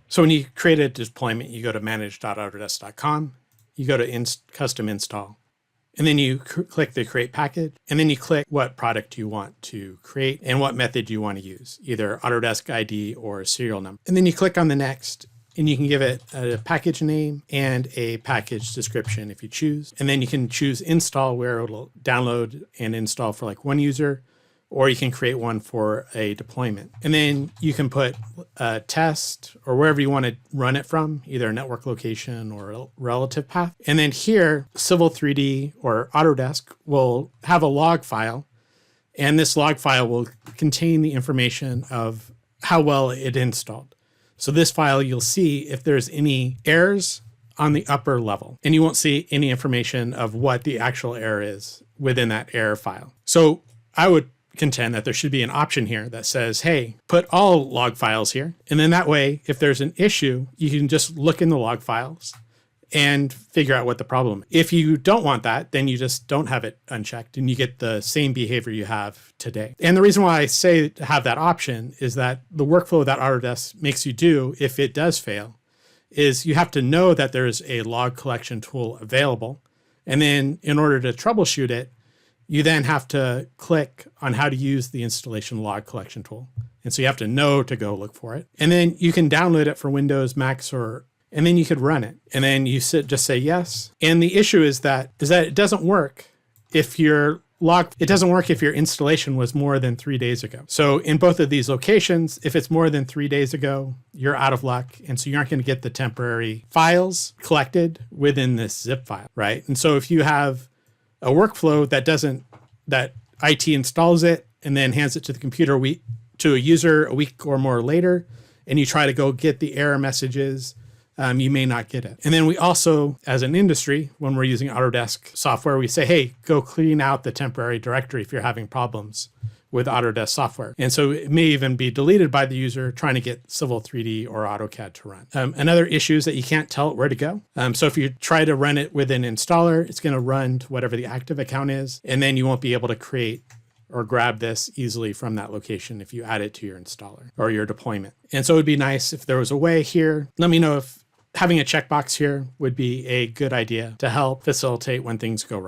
So when you create a deployment, you go to manage.autodesk.com, you go to custom install, and then you click the create package, and then you click what product you want to create and what method you want to use, either Autodesk ID or serial number. And then you click on the next, and you can give it a package name and a package description if you choose. And then you can choose install, where it'll download and install for like one user, or you can create one for a deployment. And then you can put a test or wherever you want to run it from, either a network location or a relative path. And then here, Civil 3D or Autodesk will have a log file, and this log file will contain the information of how well it installed. So this file, you'll see if there's any errors on the upper level, and you won't see any information of what the actual error is within that error file. So I would contend that there should be an option here that says, hey, put all log files here. And then that way, if there's an issue, you can just look in the log files and figure out what the problem is. If you don't want that, then you just don't have it unchecked and you get the same behavior you have today. And the reason why I say to have that option is that the workflow that Autodesk makes you do, if it does fail, is you have to know that there's a log collection tool available. And then in order to troubleshoot it, you then have to click on how to use the installation log collection tool. And so you have to know to go look for it. And then you can download it for Windows, Macs, and then you could run it. And then you just say yes. And the issue is that it doesn't work if your installation was more than 3 days ago. So in both of these locations, if it's more than 3 days ago, you're out of luck. And so you aren't going to get the temporary files collected within this zip file, right? And so if you have a workflow that IT installs it and then hands it to the computer to a user a week or more later, and you try to go get the error messages, you may not get it. And then we also, as an industry, when we're using Autodesk software, we say, hey, go clean out the temporary directory if you're having problems with Autodesk software. And so it may even be deleted by the user trying to get Civil 3D or AutoCAD to run. Another issue is that you can't tell it where to go. So if you try to run it with an installer, it's going to run to whatever the active account is, and then you won't be able to create or grab this easily from that location if you add it to your installer or your deployment. And so it would be nice if there was a way here. Let me know if having a checkbox here would be a good idea to help facilitate when things go wrong.